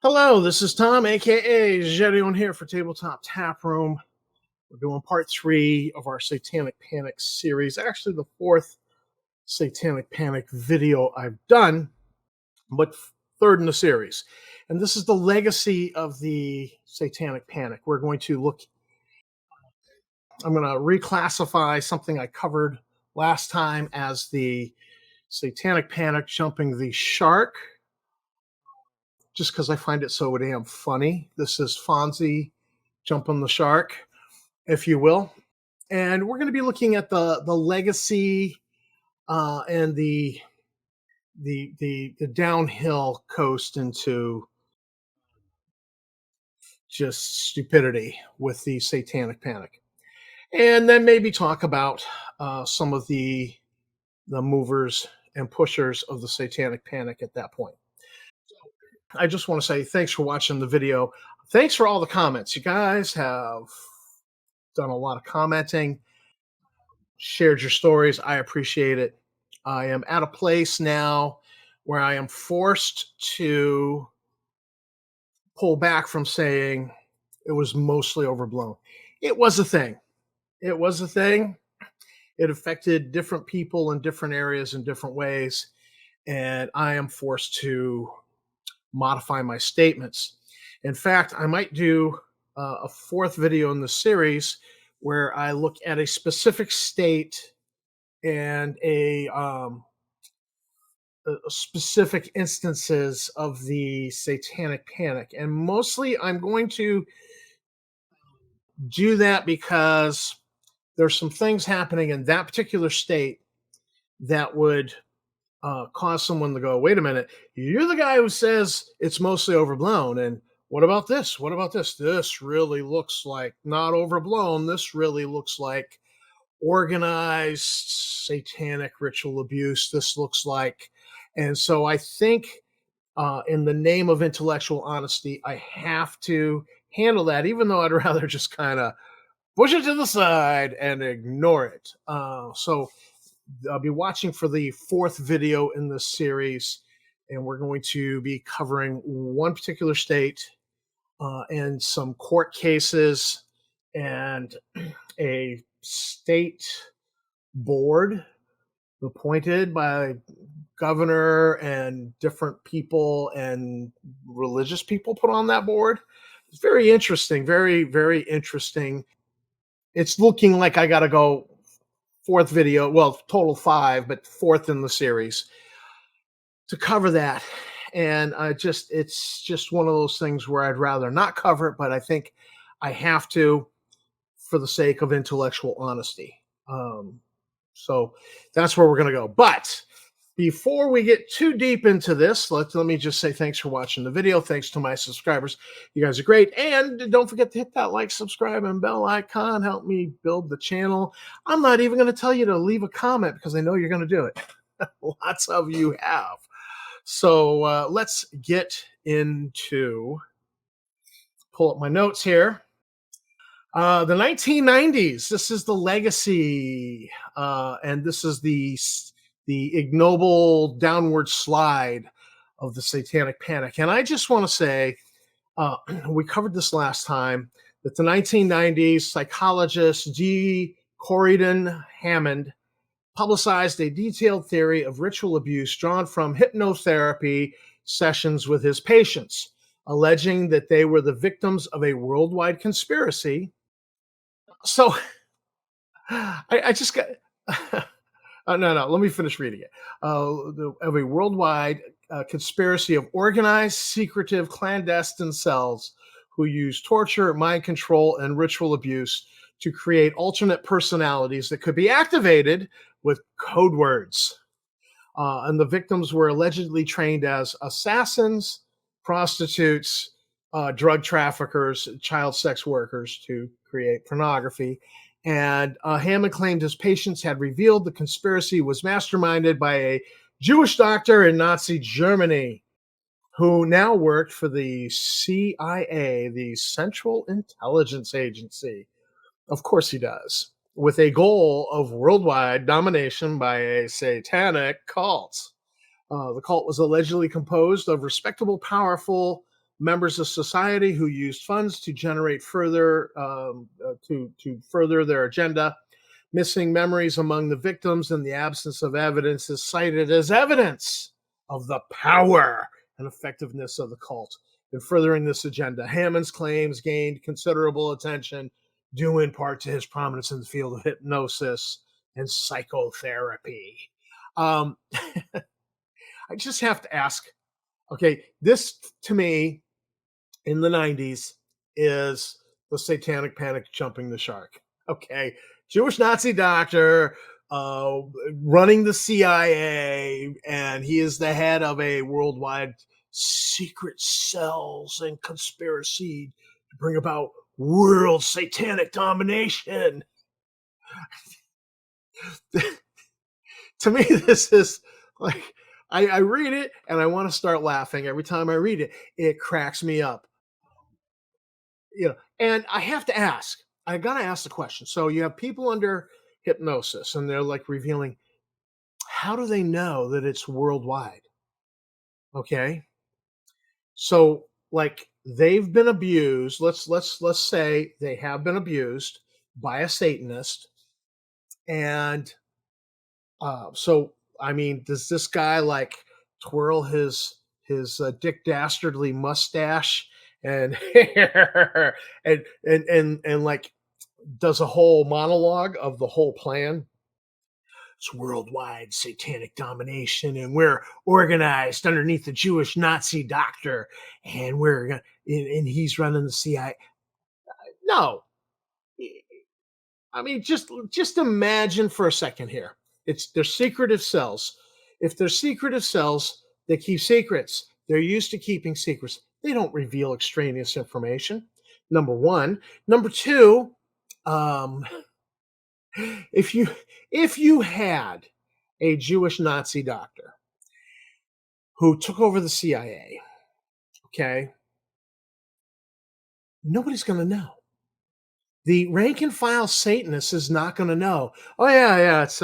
Hello, this is Tom, aka Gedeon here for Tabletop Tap Room. We're doing part 3 of our Satanic Panic series. Actually, the 4th Satanic Panic video I've done, but third in the series. And this is the legacy of the Satanic Panic. I'm going to reclassify something I covered last time as the Satanic Panic jumping the shark, just because I find it so damn funny. This is Fonzie jumping the shark, if you will. And we're going to be looking at the legacy and the downhill coast into just stupidity with the Satanic Panic, and then maybe talk about some of the movers and pushers of the Satanic Panic at that point. I just want to say thanks for watching the video. Thanks for all the comments. You guys have done a lot of commenting, shared your stories. I appreciate it. I am at a place now where I am forced to pull back from saying it was mostly overblown. It was a thing. It was a thing. It affected different people in different areas in different ways. And I am forced to modify my statements. In fact, I might do a 4th video in the series where I look at a specific state and a specific instances of the Satanic Panic. And mostly I'm going to do that because there's some things happening in that particular state that would cause someone to go, wait a minute, you're the guy who says it's mostly overblown. And what about this? What about this? This really looks like not overblown. This really looks like organized satanic ritual abuse. This looks like, and so I think in the name of intellectual honesty, I have to handle that, even though I'd rather just kind of push it to the side and ignore it. So I'll be watching for the 4th video in this series, and we're going to be covering one particular state and some court cases and a state board appointed by governor and different people and religious people put on that board. It's very interesting, very, very interesting. It's looking like I got to go 4th video, well, total 5, but 4th in the series to cover that. And it's just one of those things where I'd rather not cover it, but I think I have to for the sake of intellectual honesty. So that's where we're going to go. But before we get too deep into this, let me just say thanks for watching the video. Thanks to my subscribers. You guys are great. And don't forget to hit that like, subscribe, and bell icon. Help me build the channel. I'm not even going to tell you to leave a comment because I know you're going to do it. Lots of you have. So let's get into, pull up my notes here. The 1990s, this is the legacy, and this is the ignoble downward slide of the Satanic Panic. And I just want to say, we covered this last time, that the 1990s psychologist G. Corydon Hammond publicized a detailed theory of ritual abuse drawn from hypnotherapy sessions with his patients, alleging that they were the victims of a worldwide conspiracy. So I just got no, let me finish reading it. Of a worldwide conspiracy of organized, secretive, clandestine cells who use torture, mind control, and ritual abuse to create alternate personalities that could be activated with code words. And the victims were allegedly trained as assassins, prostitutes, drug traffickers, child sex workers to create pornography. And Hammond claimed his patients had revealed the conspiracy was masterminded by a Jewish doctor in Nazi Germany who now worked for the CIA, the Central Intelligence Agency. Of course he does, with a goal of worldwide domination by a satanic cult. The cult was allegedly composed of respectable, powerful members of society who used funds to generate further to further their agenda. Missing memories among the victims and the absence of evidence is cited as evidence of the power and effectiveness of the cult in furthering this agenda. Hammond's claims gained considerable attention due in part to his prominence in the field of hypnosis and psychotherapy. Um, I just have to ask, okay, this to me in the 90s is the Satanic Panic jumping the shark. Okay. Jewish Nazi doctor uh, running the CIA, and he is the head of a worldwide secret cells and conspiracy to bring about world satanic domination. To me, this is like, I read it and I want to start laughing every time I read it. It cracks me up. And I have to ask, I got to ask the question. So you have people under hypnosis and they're like revealing, how do they know that it's worldwide? Okay. So like they've been abused. Let's say they have been abused by a Satanist. And so I mean, does this guy like twirl his Dick Dastardly mustache and and like does a whole monologue of the whole plan? It's worldwide satanic domination, and we're organized underneath the Jewish Nazi doctor, and and he's running the CIA. No, I mean just imagine for a second here. It's they're secretive cells. If they're secretive cells, they keep secrets. They're used to keeping secrets. They don't reveal extraneous information. Number one. Number two, um, if you had a Jewish Nazi doctor who took over the CIA, okay, nobody's going to know. The rank and file Satanist is not going to know. Oh it's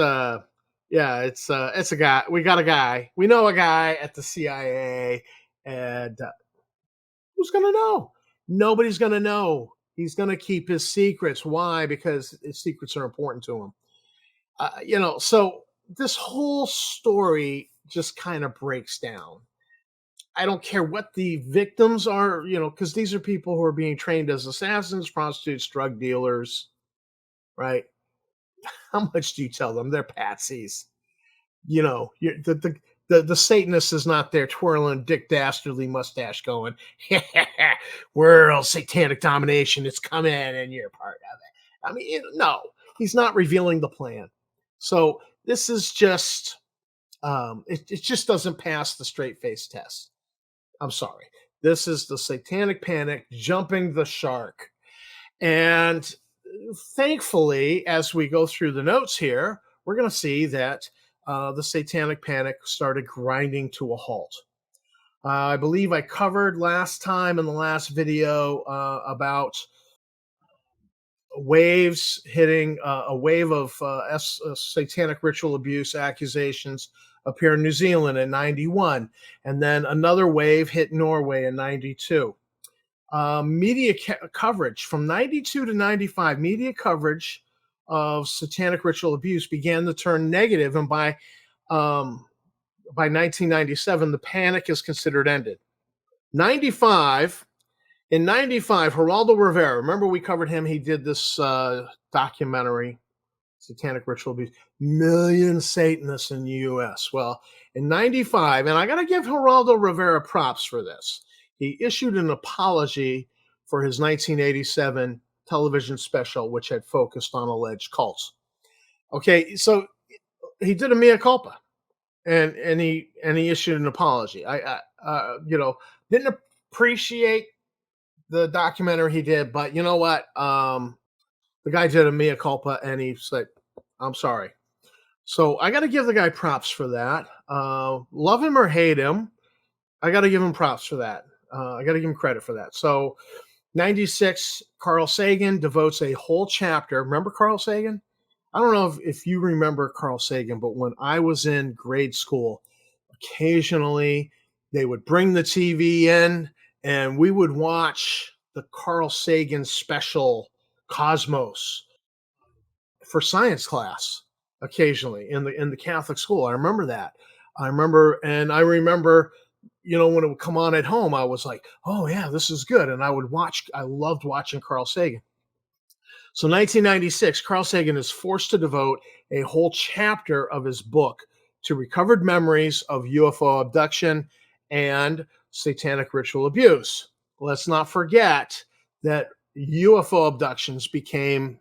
a guy. We got a guy. We know a guy at the CIA, and who's going to know? Nobody's going to know. He's going to keep his secrets. Why? Because his secrets are important to him. So this whole story just kind of breaks down. I don't care what the victims are, because these are people who are being trained as assassins, prostitutes, drug dealers, right? How much do you tell them? They're patsies. The Satanist is not there twirling Dick Dastardly mustache going, world satanic domination, it's coming and you're part of it. I mean, no, he's not revealing the plan. So this is just, it just doesn't pass the straight face test. I'm sorry. This is the Satanic Panic jumping the shark. And thankfully, as we go through the notes here, we're going to see that the Satanic Panic started grinding to a halt. I believe I covered last time in the last video about waves hitting a wave of satanic ritual abuse accusations appear in New Zealand in 91, and then another wave hit Norway in 92. Media coverage from 92 to 95, media coverage of satanic ritual abuse began to turn negative, and by 1997, the panic is considered ended. 95 In 95, Geraldo Rivera, remember we covered him? He did this documentary, Satanic Ritual Abuse, Million Satanists in the U.S. Well, in 95, and I got to give Geraldo Rivera props for this, he issued an apology for his 1987 television special, which had focused on alleged cults. Okay, so he did a mea culpa, and he issued an apology. I didn't appreciate the documentary he did, but you know what? The guy did a mea culpa, and he said, "I'm sorry." So I got to give the guy props for that. Love him or hate him, I got to give him props for that. I got to give him credit for that. So 96, Carl Sagan devotes a whole chapter. Remember Carl Sagan? I don't know if you remember Carl Sagan, but when I was in grade school, occasionally they would bring the TV in and we would watch the Carl Sagan special Cosmos for science class occasionally in the Catholic school. I remember that. I remember, when it would come on at home, I was like, "Oh yeah, this is good." And I would watch. I loved watching Carl Sagan. So 1996, Carl Sagan is forced to devote a whole chapter of his book to recovered memories of UFO abduction and satanic ritual abuse. Let's not forget that UFO abductions became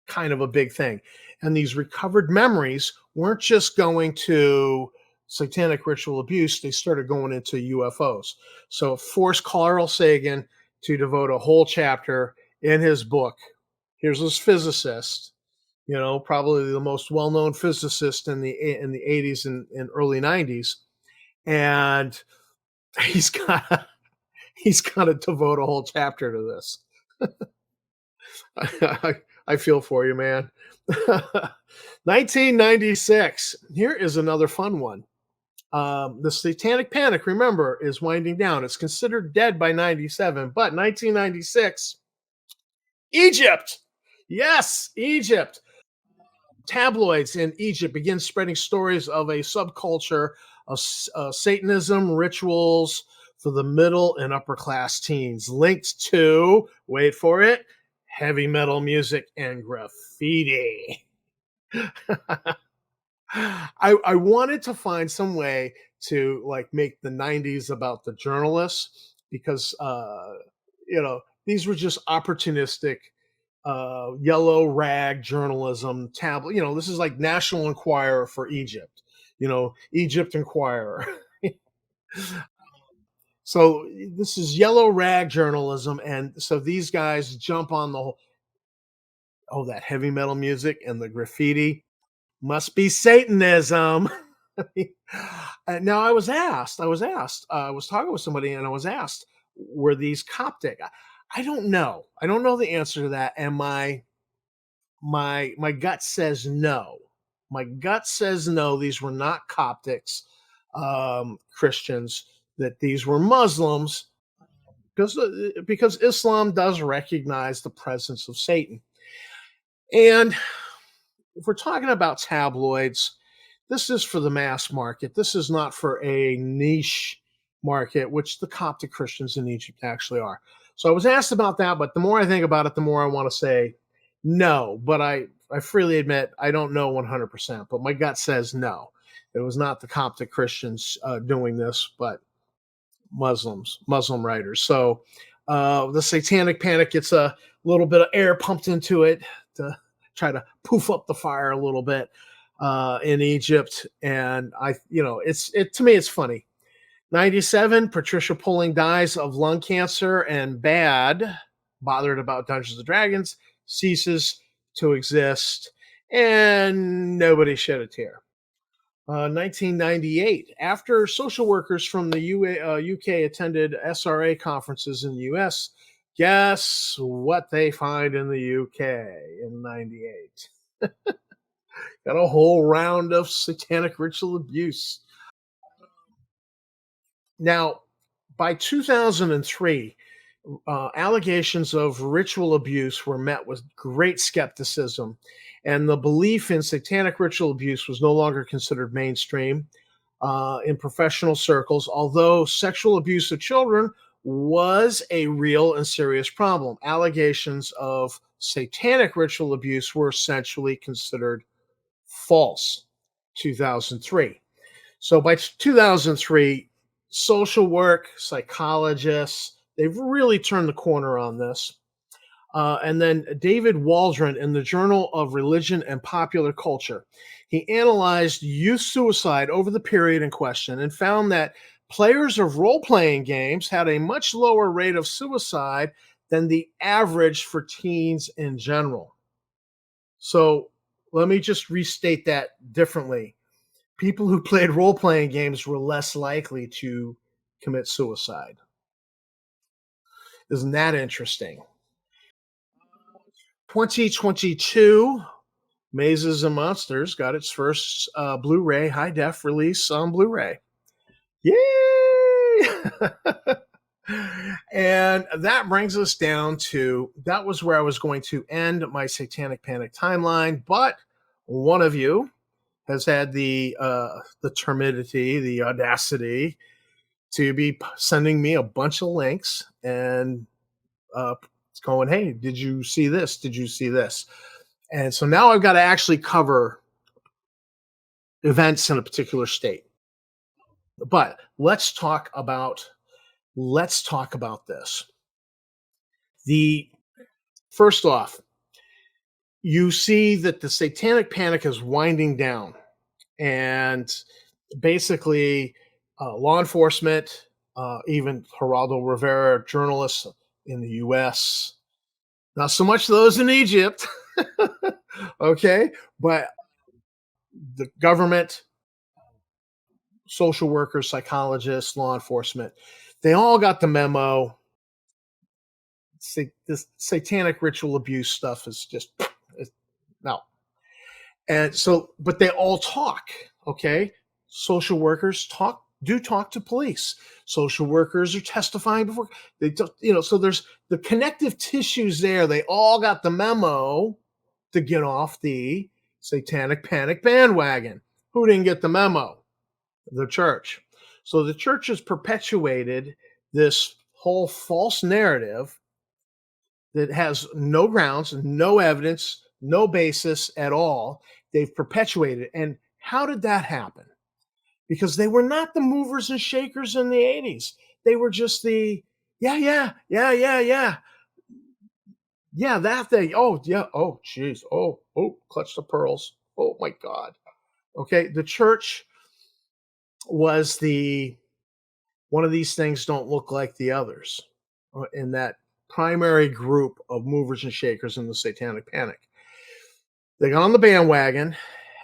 kind of a big thing. And these recovered memories weren't just going to satanic ritual abuse, they started going into UFOs. So it forced Carl Sagan to devote a whole chapter in his book. Here's this physicist, probably the most well-known physicist in the 80s and early 90s. And he's got he's got to devote a whole chapter to this. I feel for you, man. 1996. Here is another fun one. The Satanic Panic, remember, is winding down. It's considered dead by 97, but 1996, Egypt. Yes, Egypt. Tabloids in Egypt begin spreading stories of a subculture of Satanism rituals for the middle and upper class teens, linked to, wait for it, heavy metal music and graffiti. I wanted to find some way to make the 90s about the journalists because these were just opportunistic yellow rag journalism tablet. This is like National Enquirer for Egypt, Egypt Enquirer. So this is yellow rag journalism, and so these guys jump on that heavy metal music and the graffiti must be Satanism. And now I was talking with somebody and I was asked, were these Coptic? I don't know. I don't know the answer to that. And my gut says no. My gut says no. These were not Coptics, Christians. That these were Muslims, because Islam does recognize the presence of Satan. And if we're talking about tabloids, this is for the mass market. This is not for a niche market, which the Coptic Christians in Egypt actually are. So I was asked about that, but the more I think about it, the more I want to say no. But I freely admit I don't know 100%, but my gut says no. It was not the Coptic Christians doing this, but Muslim writers. So the Satanic Panic gets a little bit of air pumped into it to try to poof up the fire a little bit in Egypt. And to me, it's funny. 97, Patricia Pulling dies of lung cancer, and bothered about Dungeons and Dragons, ceases to exist, and nobody shed a tear. 1998, after social workers from the UK attended SRA conferences in the US, guess what they find in the UK in 98? Got a whole round of satanic ritual abuse. Now, by 2003, allegations of ritual abuse were met with great skepticism, and the belief in satanic ritual abuse was no longer considered mainstream in professional circles, although sexual abuse of children was a real and serious problem. Allegations of satanic ritual abuse were essentially considered false. 2003. So by 2003, social work, psychologists, they've really turned the corner on this. And then David Waldron in the Journal of Religion and Popular Culture, he analyzed youth suicide over the period in question and found that players of role-playing games had a much lower rate of suicide than the average for teens in general. So let me just restate that differently. People who played role-playing games were less likely to commit suicide. Isn't that interesting? 2022, Mazes and Monsters got its first Blu-ray high def release on Blu-ray. Yay! And that brings us down to that was where I was going to end my Satanic Panic timeline, but one of you has had the temerity, the audacity to be sending me a bunch of links and uh, going, "Hey, did you see this? Did you see this?" And so now I've got to actually cover events in a particular state. But let's talk about this. The First off, you see that the Satanic Panic is winding down, and basically, law enforcement, even Geraldo Rivera journalists in the U.S., not so much those in Egypt, okay, but the government, social workers, psychologists, law enforcement, they all got the memo. This satanic ritual abuse stuff is just no. And so, but they all talk, okay? Social workers talk to police. Social workers are testifying before so there's the connective tissues there. They all got the memo to get off the Satanic Panic bandwagon. Who didn't get the memo? The church. So the church has perpetuated this whole false narrative that has no grounds, no evidence, no basis at all. They've perpetuated. And how did that happen? Because they were not the movers and shakers in the 80s. They were just the, yeah, yeah, yeah, yeah, yeah. Yeah, that thing. Oh, yeah. Oh, geez. Oh, clutch the pearls. Oh, my God. Okay. The church was the one of these things don't look like the others in that primary group of movers and shakers in the Satanic Panic. They got on the bandwagon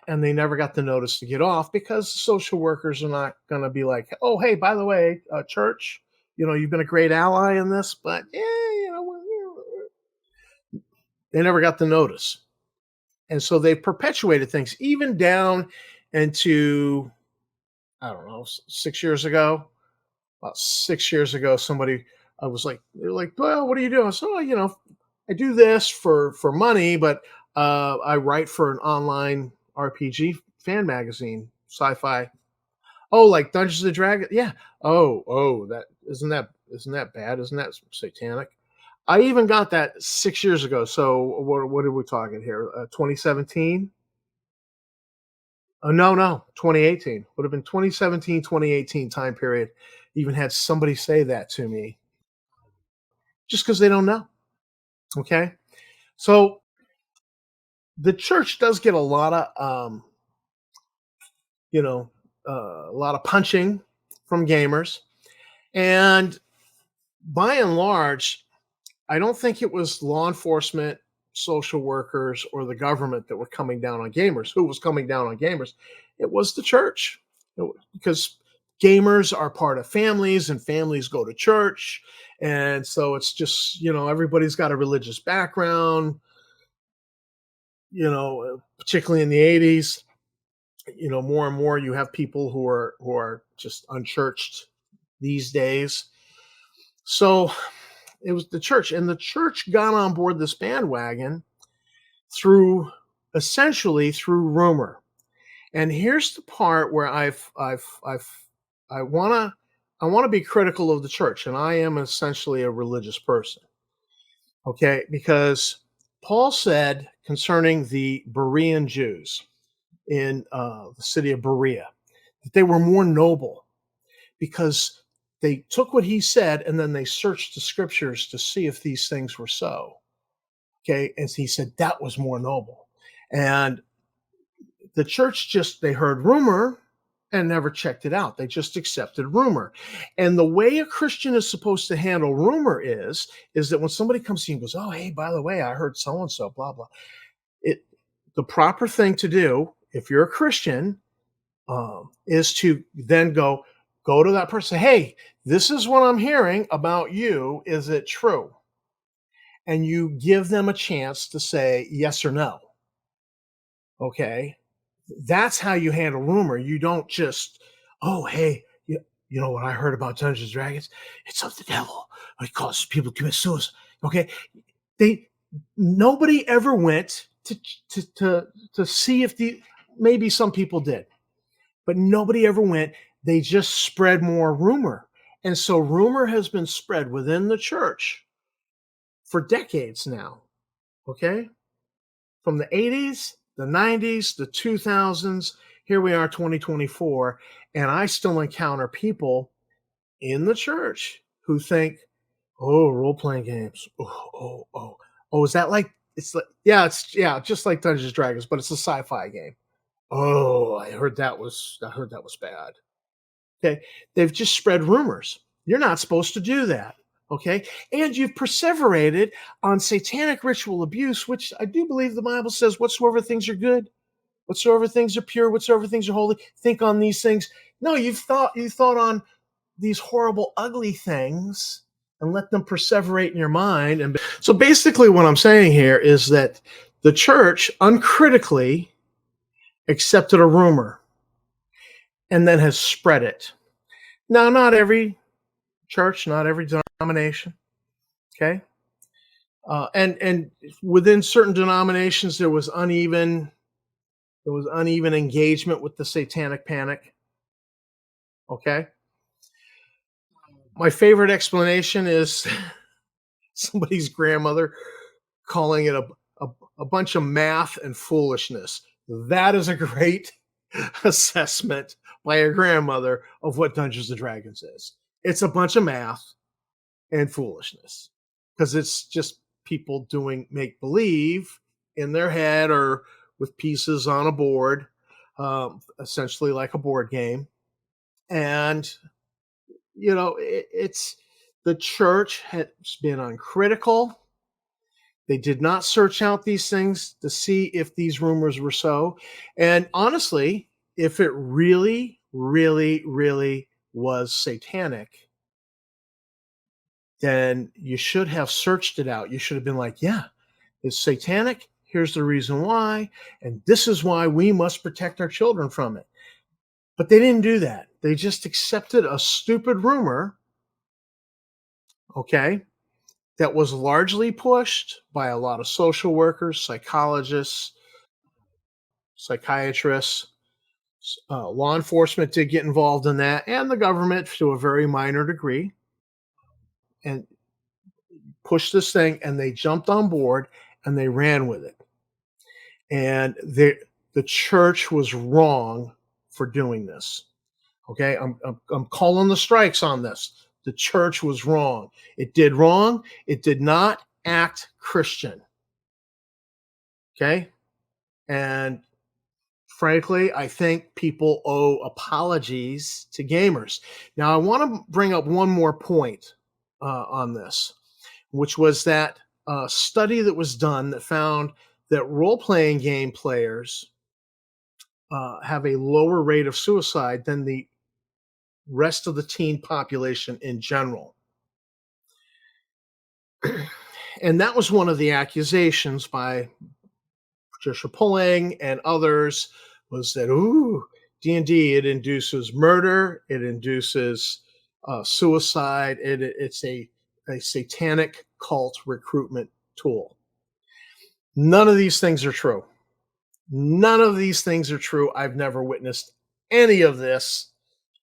and they never got the notice to get off because social workers are not going to be like, oh, hey, by the way, church, you've been a great ally in this, but yeah, they never got the notice. And so they perpetuated things even down into, I don't know, 6 years ago. About 6 years ago, somebody I was like, they're like, well, what are you doing? So, I do this for money, but I write for an online RPG fan magazine, sci-fi. Oh, like Dungeons and Dragons? Yeah. Oh, that isn't that bad? Isn't that satanic? I even got that 6 years ago. So what are we talking here? 2017? Oh, no, 2018. Would have been 2017, 2018 time period. Even had somebody say that to me just because they don't know. Okay. So the church does get you know, a lot of punching from gamers. And by and large, I don't think it was law enforcement, social workers, or the government that were coming down on gamers. Who was coming down on gamers? It was the church. Because gamers are part of families and families go to church. And so it's just, everybody's got a religious background, particularly in the 80s. More and more you have people who are just unchurched these days. So it was the church, and the church got on board this bandwagon through essentially through rumor. And here's the part where I want to be critical of the church, and I am essentially a religious person. Okay, because Paul said concerning the Berean Jews in the city of Berea that they were more noble because they took what he said and then they searched the scriptures to see if these things were so. Okay, and he said that was more noble. And the church they heard rumor and never checked it out. They just accepted rumor. And the way a Christian is supposed to handle rumor is that when somebody comes to you and goes, oh, hey, by the way, I heard so and so, blah, blah. The proper thing to do, if you're a Christian, is to then go to that person, hey, this is what I'm hearing about you. Is it true? And you give them a chance to say yes or no. Okay. That's how you handle rumor. You don't just, oh, hey, You know what I heard about Dungeons and Dragons? It's of the devil. It causes people to commit suicide. Okay, they nobody ever went to see if the maybe some people did, but nobody ever went. They just spread more rumor, and so rumor has been spread within the church for decades now. Okay, from the 80s, the 90s, the 2000s. Here we are, 2024, and I still encounter people in the church who think, "Oh, role playing games. Oh, is that like it's like yeah, just like Dungeons and Dragons, but it's a sci-fi game. Oh, I heard that was bad." Okay. They've just spread rumors. You're not supposed to do that. Okay. And you've perseverated on satanic ritual abuse, which I do believe the Bible says, whatsoever things are good, whatsoever things are pure, whatsoever things are holy, think on these things. No, you thought on these horrible, ugly things and let them perseverate in your mind. And so basically, what I'm saying here is that the church uncritically accepted a rumor and then has spread it. Now, not every church, not every denomination, okay, and within certain denominations there was uneven engagement with the Satanic Panic. Okay, my favorite explanation is somebody's grandmother calling it a, a bunch of math and foolishness. That is a great assessment by a grandmother of what Dungeons and Dragons is. It's a bunch of math and foolishness because it's just people doing make believe in their head or with pieces on a board, essentially like a board game. And it's the church has been uncritical. They did not search out these things to see if these rumors were so. And honestly, if it really, really, really was satanic, then you should have searched it out. You should have been like, yeah, it's satanic. Here's the reason why. And this is why we must protect our children from it. But they didn't do that. They just accepted a stupid rumor, okay, that was largely pushed by a lot of social workers, psychologists, psychiatrists. Law enforcement did get involved in that, and the government to a very minor degree, and pushed this thing, and they jumped on board and they ran with it. And the church was wrong for doing this. Okay, I'm calling the strikes on this. The church was wrong. It did wrong. It did not act Christian. Okay, and frankly, I think people owe apologies to gamers. Now, I want to bring up one more point on this, which was that study that was done that found that role playing game players have a lower rate of suicide than the rest of the teen population in general. And that was one of the accusations by Patricia Pulling and others was that, ooh, D&D, it induces murder, it induces suicide, it's a satanic cult recruitment tool. None of these things are true. None of these things are true. I've never witnessed any of this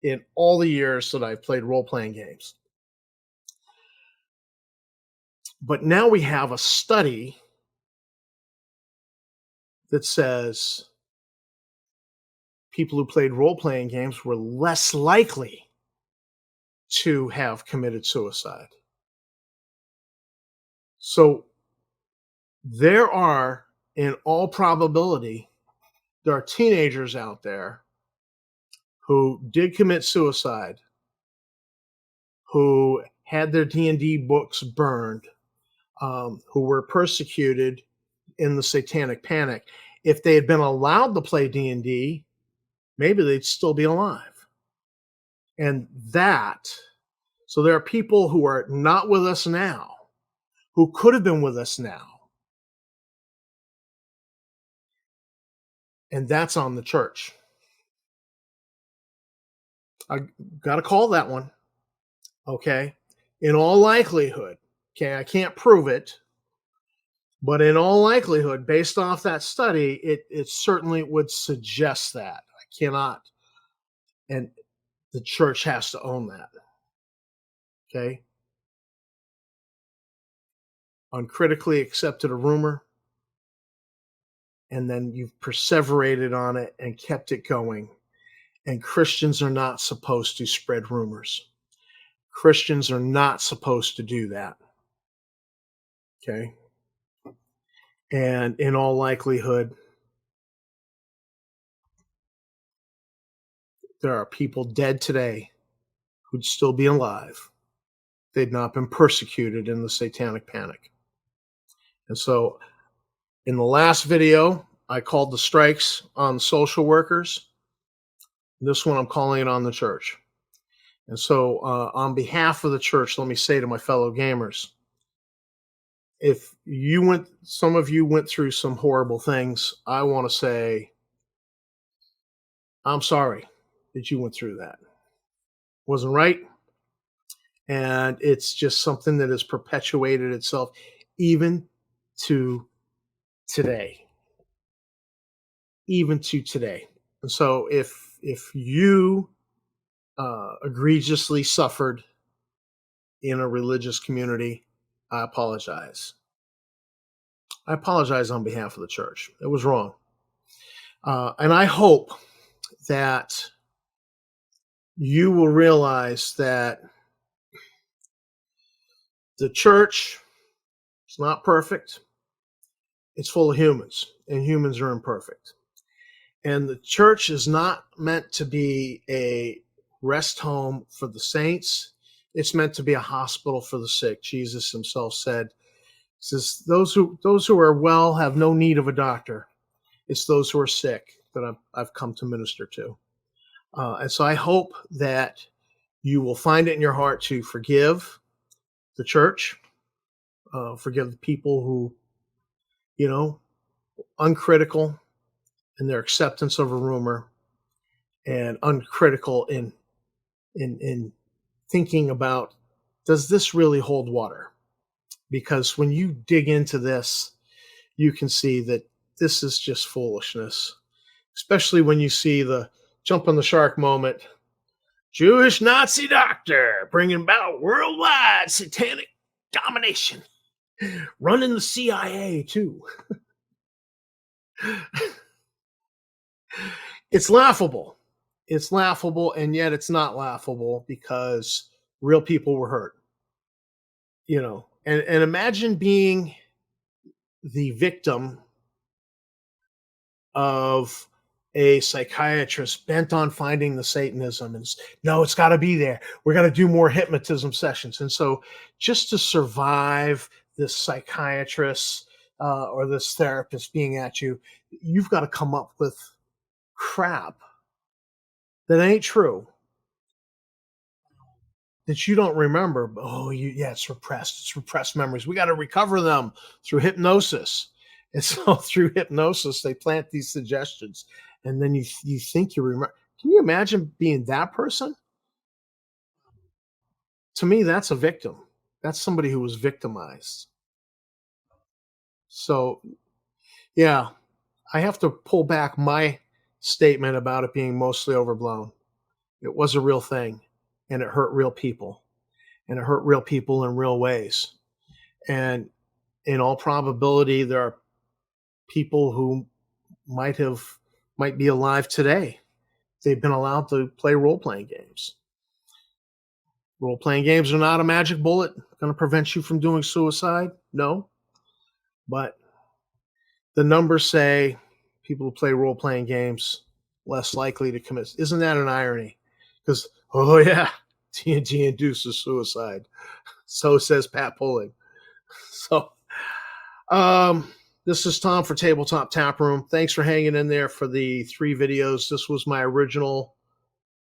in all the years that I've played role playing games. But now we have a study that says people who played role playing games were less likely to have committed suicide. So there are, in all probability, there are teenagers out there who did commit suicide, who had their D&D books burned, who were persecuted in the Satanic Panic. If they had been allowed to play D&D, maybe they'd still be alive. And so there are people who are not with us now, who could have been with us now. And that's on the church. I got to call that one. Okay. In all likelihood, okay, I can't prove it, but in all likelihood, based off that study, it certainly would suggest that. I cannot, and the church has to own that. Okay. Uncritically accepted a rumor, and then you've perseverated on it and kept it going. And Christians are not supposed to spread rumors. Christians are not supposed to do that. Okay. And in all likelihood, there are people dead today who'd still be alive. They'd not been persecuted in the Satanic Panic. And so in the last video, I called the strikes on social workers. This one, I'm calling it on the church. And so on behalf of the church, let me say to my fellow gamers, if some of you went through some horrible things, I want to say, I'm sorry that you went through that. Wasn't right. And it's just something that has perpetuated itself even to today. Even to today. And so if you egregiously suffered in a religious community, I apologize. I apologize on behalf of the church. It was wrong. And I hope that you will realize that the church is not perfect. It's full of humans, and humans are imperfect. And the church is not meant to be a rest home for the saints. It's meant to be a hospital for the sick. Jesus himself said, says, those who are well have no need of a doctor. It's those who are sick that I've come to minister to. And so I hope that you will find it in your heart to forgive the church, forgive the people who, uncritical in their acceptance of a rumor, and uncritical in thinking about, does this really hold water? Because when you dig into this, you can see that this is just foolishness, especially when you see the jump on the shark moment. Jewish Nazi doctor bringing about worldwide satanic domination, running the CIA too. It's laughable. It's laughable, and yet it's not laughable because real people were hurt. And imagine being the victim of a psychiatrist bent on finding the Satanism, and no, it's got to be there. We're going to do more hypnotism sessions. And so just to survive this psychiatrist or this therapist being at you, you've got to come up with crap that ain't true, that you don't remember. It's repressed memories. We got to recover them through hypnosis. And so through hypnosis, they plant these suggestions, and then you think you remember. Can you imagine being that person? To me, that's a victim. That's somebody who was victimized. So, yeah, I have to pull back my statement about it being mostly overblown. It was a real thing, and it hurt real people, and it hurt real people in real ways. And in all probability, there are people who might be alive today. They've been allowed to play role-playing games. Role-playing games are not a magic bullet going to prevent you from doing suicide. No. But the numbers say people who play role-playing games less likely to commit. Isn't that an irony? Because, D&D induces suicide. So says Pat Pulling. So, this is Tom for Tabletop Tap Room. Thanks for hanging in there for the 3 videos. This was my original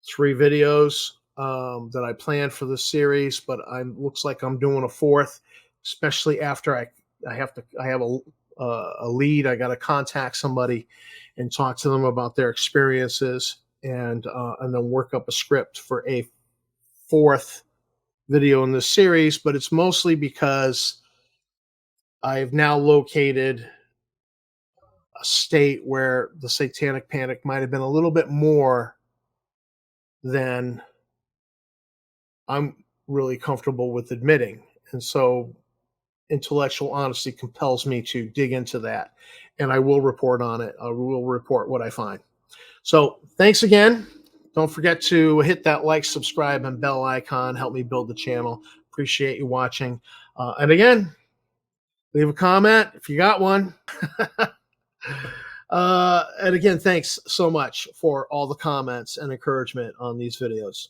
3 videos that I planned for this series, but looks like I'm doing a 4th, especially after I have a lead. I got to contact somebody and talk to them about their experiences and then work up a script for a fourth video in this series. But it's mostly because I've now located a state where the Satanic Panic might have been a little bit more than I'm really comfortable with admitting. And so intellectual honesty compels me to dig into that. And I will report on it. I will report what I find. So thanks again. Don't forget to hit that like, subscribe, and bell icon. Help me build the channel. Appreciate you watching. And again, leave a comment if you got one. And again, thanks so much for all the comments and encouragement on these videos.